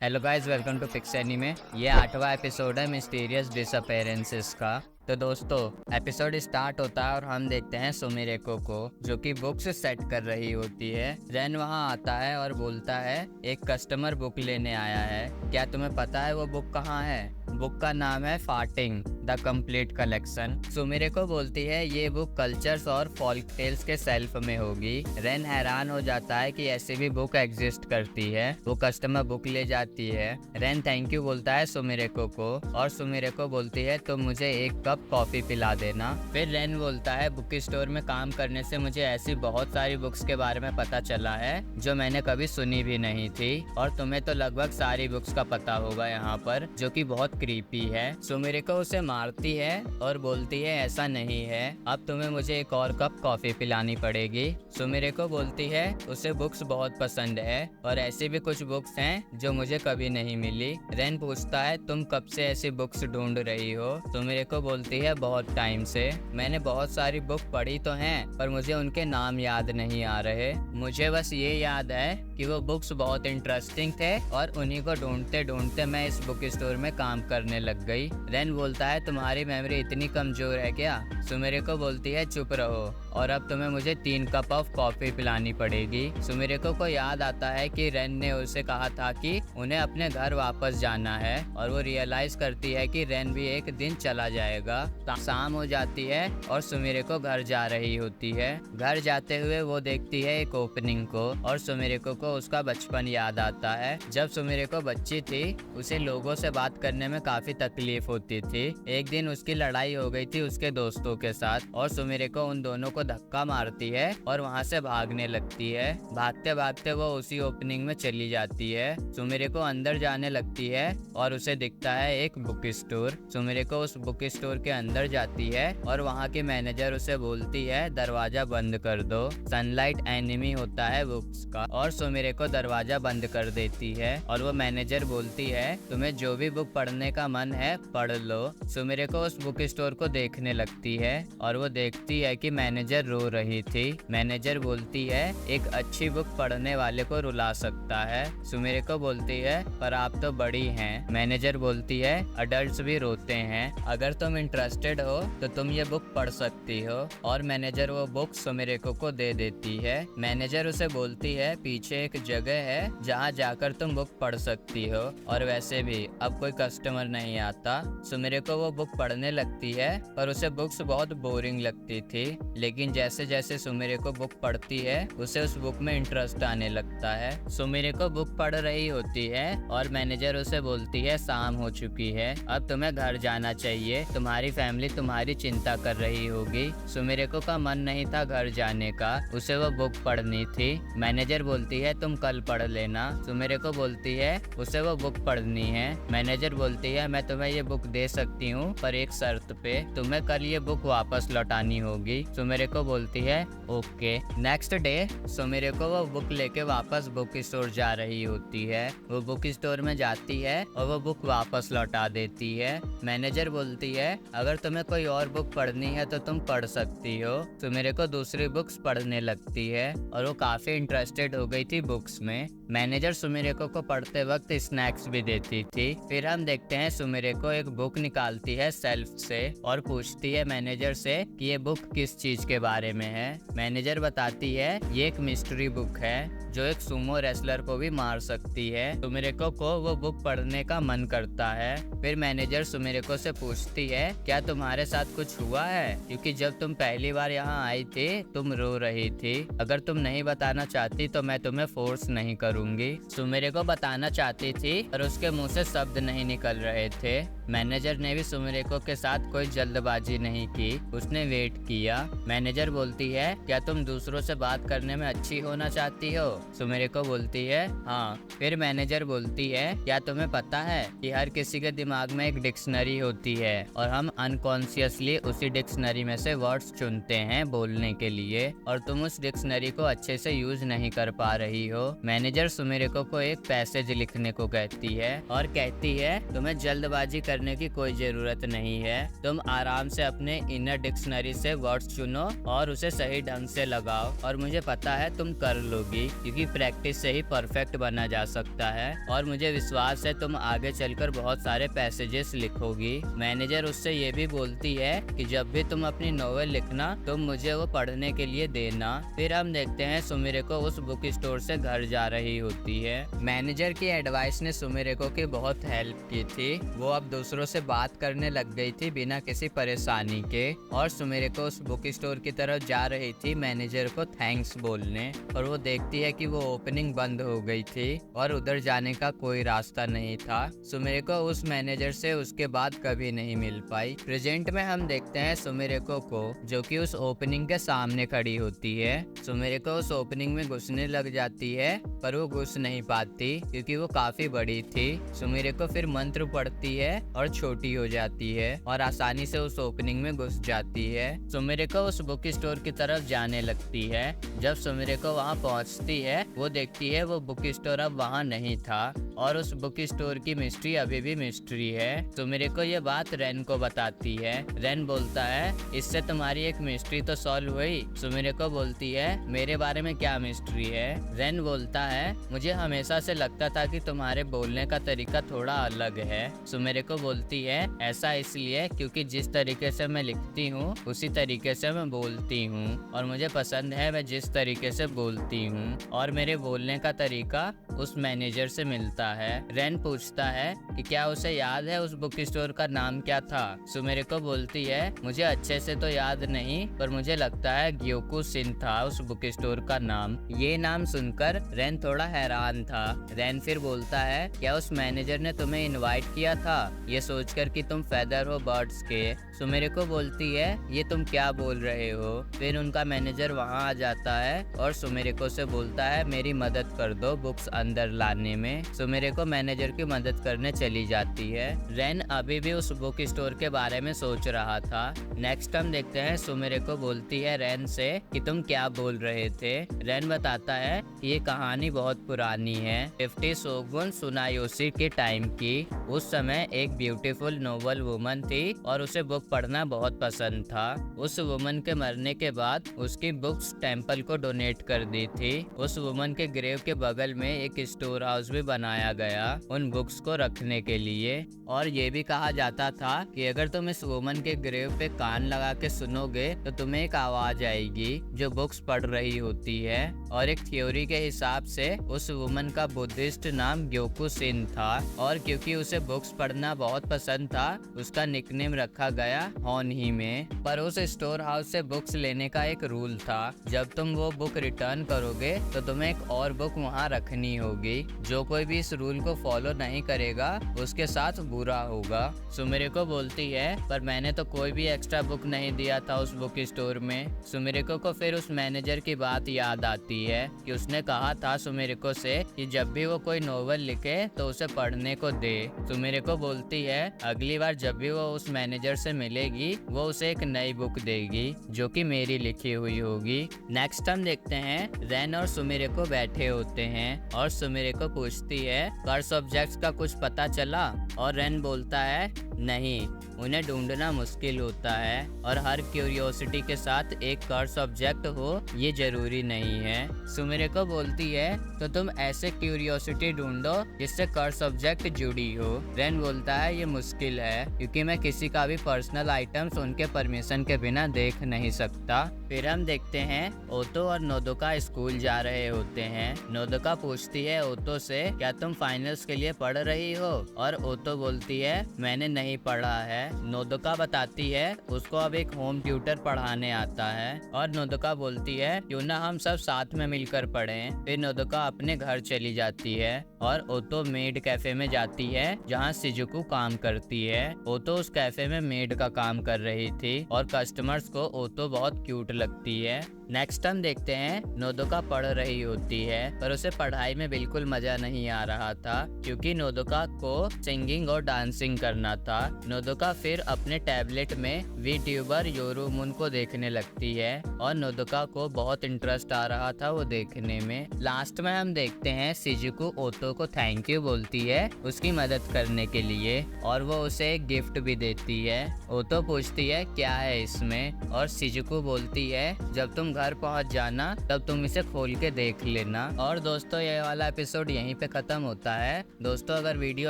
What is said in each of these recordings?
Hello guys, welcome to fix anime. ये 8वां episode है मिस्टीरियस डिसअपेरेंसेस का। तो दोस्तों, एपिसोड स्टार्ट होता है और हम देखते हैं सुमिरेको को, जो कि बुक्स सेट कर रही होती है। रेन वहां आता है और बोलता है एक कस्टमर बुक लेने आया है, क्या तुम्हें पता है वो बुक कहाँ है? बुक का नाम है फार्टिंग द कंप्लीट कलेक्शन। सुमिरेको बोलती है ये बुक कल्चर्स और फॉल्क टेल्स के सेल्फ में होगी। रेन हैरान हो जाता है कि ऐसी भी बुक एग्जिस्ट करती है। वो कस्टमर बुक ले जाती है। रेन थैंक यू बोलता है सुमिरेको को और सुमिरेको बोलती है तुम मुझे एक कप कॉफी पिला देना। फिर रेन बोलता है बुक स्टोर में काम करने से मुझे ऐसी बहुत सारी बुक्स के बारे में पता चला है जो मैंने कभी सुनी भी नहीं थी, और तुम्हें तो लगभग सारी बुक्स का पता होगा यहाँ पर, जो कि बहुत क्रीपी है। सुमिरेको उसे मारती है और बोलती है ऐसा नहीं है, अब तुम्हें मुझे एक और कप कॉफी पिलानी पड़ेगी। सुमिरेको बोलती है उसे बुक्स बहुत पसंद है और ऐसी भी कुछ बुक्स हैं जो मुझे कभी नहीं मिली। रेन पूछता है तुम कब से ऐसी बुक्स ढूंढ रही हो? सुमिरेको बोलती है बहुत टाइम से। मैंने बहुत सारी बुक पढ़ी तो हैं, पर मुझे उनके नाम याद नहीं आ रहे। मुझे बस ये याद है कि वो बुक्स बहुत इंटरेस्टिंग थे और उन्हीं को ढूंढते ढूंढते मैं इस बुक स्टोर में काम करने लग गई। रेन बोलता है तुम्हारी मेमोरी इतनी कमजोर है क्या? सुमिरेको बोलती है चुप रहो और अब तुम्हें मुझे 3 कप ऑफ कॉफी पिलानी पड़ेगी। सुमिरेको को याद आता है कि रेन ने उसे कहा था कि उन्हें अपने घर वापस जाना है, और वो रियलाइज करती है कि रेन भी एक दिन चला जाएगा। शाम हो जाती है और सुमिरेको घर जा रही होती है। घर जाते हुए वो देखती है एक ओपनिंग को और सुमिरेको को उसका बचपन याद आता है। जब सुमिरेको बच्ची थी उसे लोगों से बात करने में काफी तकलीफ होती थी। एक दिन उसकी लड़ाई हो गई थी उसके दोस्तों के साथ और सुमिरेको उन दोनों को धक्का मारती है और वहां से भागने लगती है। भागते भागते वो उसी ओपनिंग में चली जाती है। सुमिरेको अंदर जाने लगती है और उसे दिखता है एक बुक स्टोर। सुमिरेको उस बुक स्टोर के अंदर जाती है और वहाँ की मैनेजर उसे बोलती है दरवाजा बंद कर दो, सनलाइट एनिमी होता है बुक्स का। और सुमिरेको दरवाजा बंद कर देती है और वो मैनेजर बोलती है तुम्हें जो भी बुक पढ़ने का मन है पढ़ लो। सुमिरेको उस बुक स्टोर को देखने लगती है और वो देखती है कि मैनेजर रो रही थी। मैनेजर बोलती है एक अच्छी बुक पढ़ने वाले को रुला सकता है। सुमिरेको बोलती है पर आप तो बड़ी हैं। मैनेजर बोलती है अडल्ट्स भी रोते हैं, अगर तुम इंटरेस्टेड हो तो तुम ये बुक पढ़ सकती हो। और मैनेजर वो बुक सुमिरेको को दे देती है। मैनेजर उसे बोलती है पीछे एक जगह है जहाँ जाकर तुम बुक पढ़ सकती हो, और वैसे भी अब कोई कस्टमर नहीं आता। सुमिरेको वो बुक पढ़ने लगती है पर उसे बुक्स बहुत बोरिंग लगती थी, लेकिन जैसे जैसे सुमिरेको बुक पढ़ती है उसे उस बुक में इंटरेस्ट आने लगता है। सुमिरेको बुक पढ़ रही होती है और मैनेजर उसे बोलती है शाम हो चुकी है, अब तुम्हें घर जाना चाहिए, तुम्हारी फैमिली तुम्हारी चिंता कर रही होगी। सुमिरेको का मन नहीं था घर जाने का, उसे वो बुक पढ़नी थी। मैनेजर बोलती है तुम कल पढ़ लेना। सुमिरेको बोलती है उसे वो बुक पढ़नी है। मैनेजर बोलती है मैं तुम्हें ये बुक दे सकती हूँ पर एक शर्त पे, तुम्हें कल ये बुक वापस लौटानी होगी। सुमिरेको बोलती है ओके। नेक्स्ट डे सुमिरेको वो बुक लेके वापस बुक स्टोर जा रही होती है। वो बुक स्टोर में जाती है और वो बुक वापस लौटा देती है। मैनेजर बोलती है अगर तुम्हें कोई और बुक पढ़नी है तो तुम पढ़ सकती हो। सुमिरेको दूसरी बुक्स पढ़ने लगती है और वो काफी इंटरेस्टेड हो गई थी बुक्स में। मैनेजर सुमिरेको को पढ़ते वक्त स्नैक्स भी देती थी। फिर हम देखते हैं सुमिरेको एक बुक निकालती है सेल्फ से और पूछती है मैनेजर से कि ये बुक किस चीज के बारे में है। मैनेजर बताती है ये एक मिस्ट्री बुक है जो एक सुमो रेसलर को भी मार सकती है। सुमिरेको को वो बुक पढ़ने का मन करता है। फिर मैनेजर सुमिरेको से पूछती है क्या तुम्हारे साथ कुछ हुआ है, क्योंकि जब तुम पहली बार यहाँ आई थी तुम रो रही थी, अगर तुम नहीं बताना चाहती तो मैं तुम्हें फोर्स नहीं करूंगी। सुमिरेको बताना चाहती थी पर उसके मुंह से शब्द नहीं निकल रहे थे। मैनेजर ने भी सुमिरेको के साथ कोई जल्दबाजी नहीं की, उसने वेट किया। मैनेजर बोलती है क्या तुम दूसरों से बात करने में अच्छी होना चाहती हो? सुमिरेको बोलती है हाँ। फिर मैनेजर बोलती है क्या तुम्हें पता है कि हर किसी के दिमाग में एक डिक्शनरी होती है और हम अनकॉन्शियसली उसी डिक्शनरी में से वर्ड्स चुनते हैं बोलने के लिए, और तुम उस डिक्शनरी को अच्छे से यूज नहीं कर पा रही हो। मैनेजर सुमिरेको को एक पैसेज लिखने को कहती है और कहती है तुम्हें जल्दबाजी करने की कोई जरूरत नहीं है, तुम आराम से अपने इनर डिक्शनरी से वर्ड्स चुनो और उसे सही ढंग से लगाओ, और मुझे पता है तुम कर लोगी क्योंकि प्रैक्टिस से ही परफेक्ट बना जा सकता है और मुझे विश्वास है तुम आगे चलकर बहुत सारे पैसेजेस लिखोगी। मैनेजर उससे ये भी बोलती है कि जब भी तुम अपनी नॉवेल लिखना तुम मुझे वो पढ़ने के लिए देना। फिर हम देखते हैं सुमिरेको उस बुक स्टोर से घर जा रही होती है। मैनेजर की एडवाइस ने सुमिरेको की बहुत हेल्प की थी। वो अब दूसरों से बात करने लग गई थी बिना किसी परेशानी के, और सुमिरेको उस बुक स्टोर की तरफ जा रही थी मैनेजर को थैंक्स बोलने, और वो देखती है कि वो ओपनिंग बंद हो गई थी और उधर जाने का कोई रास्ता नहीं था। सुमिरेको उस मैनेजर से उसके बाद कभी नहीं मिल पाई। प्रेजेंट में हम देखते हैं सुमिरेको को जो कि उस ओपनिंग के सामने खड़ी होती है। सुमिरेको उस ओपनिंग में घुसने लग जाती है पर वो घुस नहीं पाती क्योंकि वो काफी बड़ी थी। सुमिरेको फिर मंत्र पढ़ती है और छोटी हो जाती है और आसानी से उस ओपनिंग में घुस जाती है। सुमिरेको उस बुक स्टोर की तरफ जाने लगती है। जब सुमिरेको वहां पहुंचती है वो देखती है वो बुक स्टोर अब वहां नहीं था और उस बुक स्टोर की मिस्ट्री अभी भी मिस्ट्री है। सुमिरेको ये बात रेन को बताती है। रेन बोलता है इससे तुम्हारी एक मिस्ट्री तो सॉल्व हुई। सुमिरेको बोलती है मेरे बारे में क्या मिस्ट्री है। रेन बोलता है मुझे हमेशा से लगता था कि तुम्हारे बोलने का तरीका थोड़ा अलग है। सुमिरेको बोलती है ऐसा इसलिए क्योंकि जिस तरीके से मैं लिखती हूँ उसी तरीके से मैं बोलती हूँ और मुझे पसंद है मैं जिस तरीके से बोलती हूँ, और मेरे बोलने का तरीका उस मैनेजर से मिलता है। रेन पूछता है कि क्या उसे याद है उस बुक स्टोर का नाम क्या था। सुमिरेको बोलती है मुझे अच्छे से तो याद नहीं पर मुझे लगता है ग्योकुशिन था उस बुक स्टोर का नाम। ये नाम सुनकर रेन थोड़ा हैरान था। रेन फिर बोलता है क्या उस मैनेजर ने तुम्हें इनवाइट किया था ये सोचकर कि तुम फेदर हो बर्ड्स के। सुमिरेको बोलती है ये तुम क्या बोल रहे हो। फिर उनका मैनेजर वहां आ जाता है और सुमिरेको से बोलता है मेरी मदद कर दो बुक्स अंदर लाने में। सुमिरेको मैनेजर की मदद करने चली जाती है। रेन अभी भी उस बुक स्टोर के बारे में सोच रहा था। नेक्स्ट हम देखते हैं सुमिरेको बोलती है रेन से कि तुम क्या बोल रहे थे। रेन बताता है कि ये कहानी बहुत पुरानी है 50 शोगुन सुनायोशी के टाइम की। उस समय एक ब्यूटीफुल नोबल वुमन थी और उसे बुक पढ़ना बहुत पसंद था। उस वुमन के मरने के बाद उसकी बुक्स टेंपल को डोनेट कर दी थी। उस वुमन के ग्रेव के बगल में एक स्टोर हाउस भी बनाया गया उन बुक्स को रखने के लिए, और ये भी कहा जाता था कि अगर तुम इस वुमन के ग्रेव पे कान लगा के सुनोगे तो तुम्हें एक आवाज आएगी जो बुक्स पढ़ रही होती है। और एक थ्योरी के हिसाब से उस वुमन का बुद्धिस्ट नाम ग्योकुशिन था और क्योंकि उसे बुक्स पढ़ना बहुत पसंद था उसका निकनेम रखा गया हॉन ही में। पर उस स्टोर हाउस से बुक्स लेने का एक रूल था, जब तुम वो बुक रिटर्न करोगे तो तुम्हें एक और बुक वहाँ रखनी होगी। जो कोई भी इस रूल को फॉलो नहीं करेगा उसके साथ बुरा होगा। सुमिरेको बोलती है पर मैंने तो कोई भी एक्स्ट्रा बुक नहीं दिया था उस बुक स्टोर में। सुमिरेको को फिर उस मैनेजर की बात याद आती है कि उसने कहा था सुमिरेको से कि जब भी वो कोई नोवेल लिखे तो उसे पढ़ने को दे। सुमिरेको बोलती है अगली बार जब भी वो उस मैनेजर से मिलेगी वो उसे एक नई बुक देगी जो कि मेरी लिखी हुई होगी। नेक्स्ट हम देखते हैं रेन और सुमिरेको बैठे होते हैं और सुमिरेको पूछती है कर्स ऑब्जेक्ट्स का कुछ पता चला, और रेन बोलता है नहीं, उन्हें ढूंढना मुश्किल होता है और हर क्यूरियोसिटी के साथ एक कर्स ऑब्जेक्ट हो ये जरूरी नहीं है। सुमिरेको बोलती है तो तुम ऐसे क्यूरियोसिटी ढूंढो जिससे कर्स ऑब्जेक्ट जुड़ी हो। रेन बोलता है ये मुश्किल है क्योंकि मैं किसी का भी पर्सनल आइटम्स उनके परमिशन के बिना देख नहीं सकता। फिर हम देखते हैं ओतो और नोदोका स्कूल जा रहे होते हैं। नोदोका पूछती है ओतो से क्या तुम फाइनल्स के लिए पढ़ रही हो, और ओतो बोलती है मैंने नहीं पढ़ा है। नोदोका बताती है उसको अब एक होम ट्यूटर पढ़ाने आता है और नोदोका बोलती है क्यों ना हम सब साथ में मिलकर पढ़ें। फिर नोदोका अपने घर चली जाती है और ओतो मेड कैफे में जाती है जहाँ शिजुको काम करती है। ओतो उस कैफे में मेड का काम कर रही थी और कस्टमर्स को ओतो बहुत क्यूट लगती है। नेक्स्ट हम देखते हैं नोदोका पढ़ रही होती है पर उसे पढ़ाई में बिल्कुल मजा नहीं आ रहा था क्योंकि नोदोका को सिंगिंग और डांसिंग करना था। नोदोका फिर अपने टैबलेट में वीट्यूबर योरुमुन को देखने लगती है और नोदोका को बहुत इंटरेस्ट आ रहा था वो देखने में। लास्ट में हम देखते हैं शिजुको ओतो को थैंक यू बोलती है उसकी मदद करने के लिए और वो उसे एक गिफ्ट भी देती है। ओतो पूछती है क्या है इसमें, और शिजुको बोलती है जब तुम घर पहुंच जाना, तब तुम इसे खोल के देख लेना। और दोस्तों ये वाला एपिसोड यहीं पे खत्म होता है। दोस्तों अगर वीडियो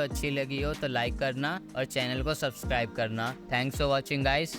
अच्छी लगी हो तो लाइक करना और चैनल को सब्सक्राइब करना। Thanks for watching guys.